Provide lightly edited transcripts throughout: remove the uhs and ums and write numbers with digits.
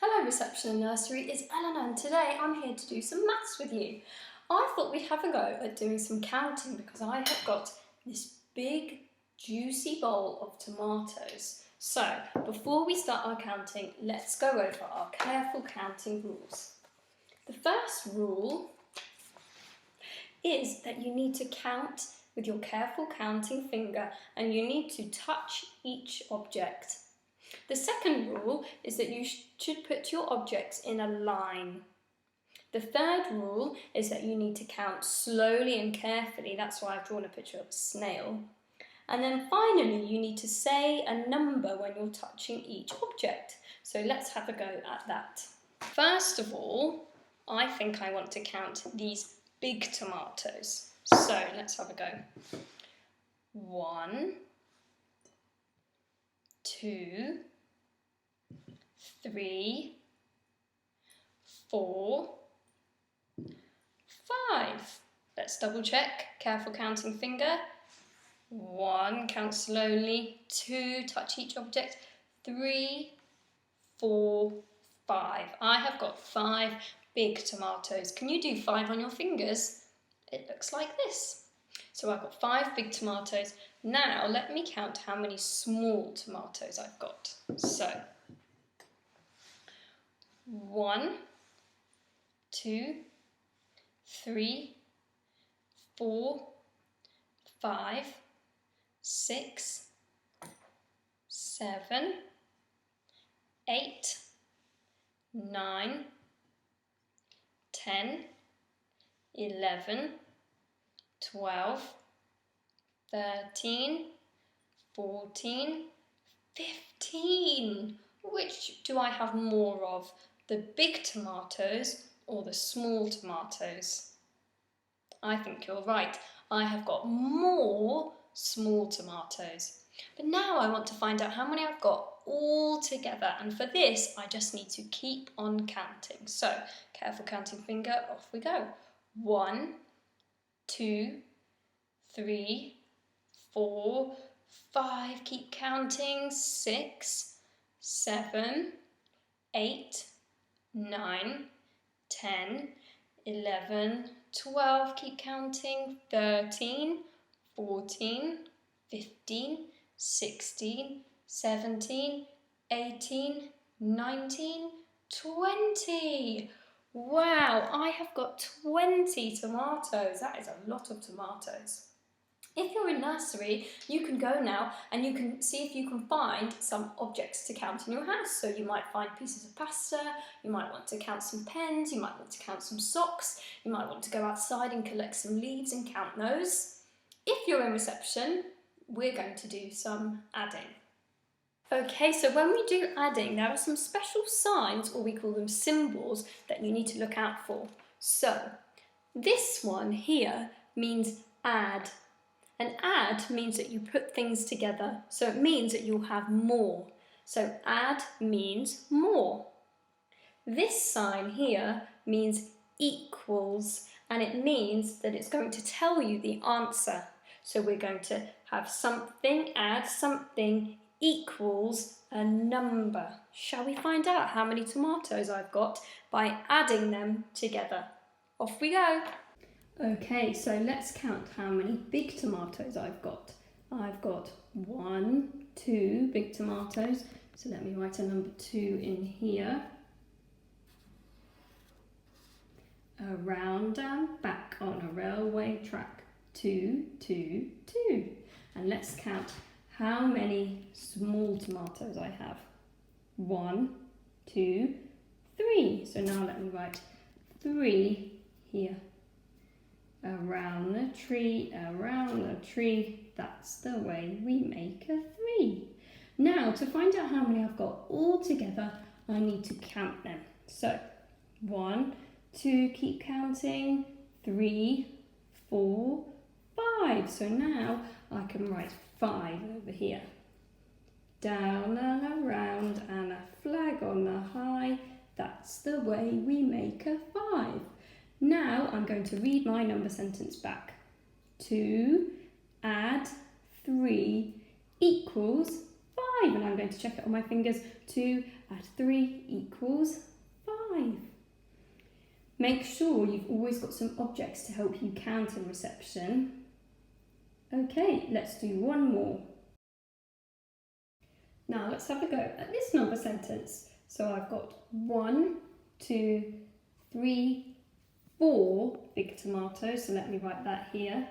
Hello reception and nursery, it's Elena and today I'm here to do some maths with you. I thought we'd have a go at doing some counting because I have got this big juicy bowl of tomatoes. So before we start our counting, let's go over our careful counting rules. The first rule is that you need to count with your careful counting finger and you need to touch each object. The second rule is that you should put your objects in a line. The third rule is that you need to count slowly and carefully. That's why I've drawn a picture of a snail. And then finally, you need to say a number when you're touching each object. So let's have a go at that. First of all, I think I want to count these big tomatoes. So let's have a go. 1, 2, 3, 4, 5. Let's double check. Careful counting finger. 1, count slowly. 2, touch each object. 3, 4, 5. I have got 5 big tomatoes. Can you do 5 on your fingers? It looks like this. So I've got 5 big tomatoes. Now let me count how many small tomatoes I've got. So 1, 2, 3, 4, 5, 6, 7, 8, 9, 10, 11, 12, 13, 14, 15. Which do I have more of? The big tomatoes or the small tomatoes? I think you're right. I have got more small tomatoes. But now I want to find out how many I've got all together. And for this, I just need to keep on counting. So, careful counting finger, off we go. 1, 2, 3, 4, 5, keep counting, 6, 7, 8, 9, 10, 11, 12, keep counting, 13, 14, 15, 16, 17, 18, 19, 20. Wow, I have got 20 tomatoes. That is a lot of tomatoes. If you're in nursery, you can go now and you can see if you can find some objects to count in your house. So you might find pieces of pasta, you might want to count some pens, you might want to count some socks, you might want to go outside and collect some leaves and count those. If you're in reception, we're going to do some adding. Okay, so when we do adding, there are some special signs, or we call them symbols, that you need to look out for. So, this one here means add. And add means that you put things together, so it means that you'll have more. So add means more. This sign here means equals, and it means that it's going to tell you the answer. So we're going to have something, add something, equals a number. Shall we find out how many tomatoes I've got by adding them together? Off we go. Okay, so let's count how many big tomatoes I've got. I've got 1, 2 big tomatoes. So let me write a number 2 in here. Around and back on a railway track. 2, 2, 2. And let's count how many small tomatoes I have. 1, 2, 3. So now let me write 3 here. Around the tree, that's the way we make a 3. Now, to find out how many I've got all together, I need to count them. So, 1, 2, keep counting, 3, 4, 5. So now I can write 5 over here. Down and around and a flag on the high, that's the way we make a 5. Now I'm going to read my number sentence back. 2 add 3 equals 5. And I'm going to check it on my fingers. 2 add 3 equals 5. Make sure you've always got some objects to help you count in reception. Okay, let's do one more. Now let's have a go at this number sentence. So I've got 1, 2, 3, 4 big tomatoes. So let me write that here.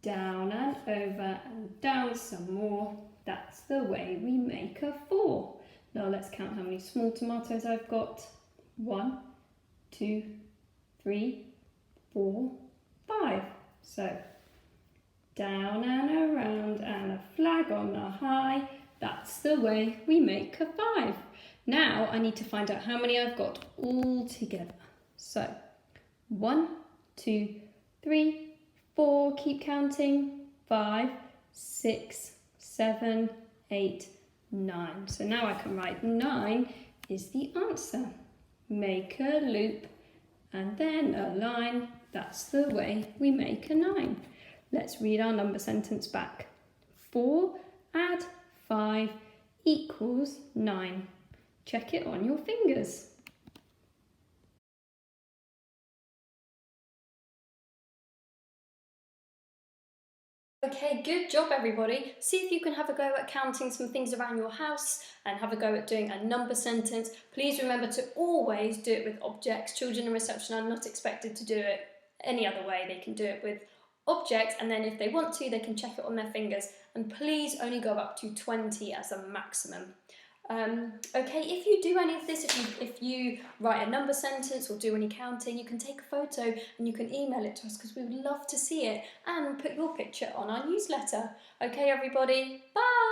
Down and over and down some more. That's the way we make a 4. Now let's count how many small tomatoes I've got. 1, 2, 3, 4, 5. So down and around and a flag on the high. That's the way we make a 5. Now I need to find out how many I've got all together. So 1, 2, 3, 4, keep counting, 5, 6, 7, 8, 9. So now I can write 9 is the answer. Make a loop and then a line. That's the way we make a 9. Let's read our number sentence back. 4 add 5 equals 9. Check it on your fingers. Okay, good job everybody. See if you can have a go at counting some things around your house and have a go at doing a number sentence. Please remember to always do it with objects. Children in reception are not expected to do it any other way. They can do it with objects, and then if they want to, they can check it on their fingers. And please only go up to 20 as a maximum. Okay, if you do any of this, if you write a number sentence or do any counting, you can take a photo and you can email it to us because we would love to see it and put your picture on our newsletter. Okay everybody, bye!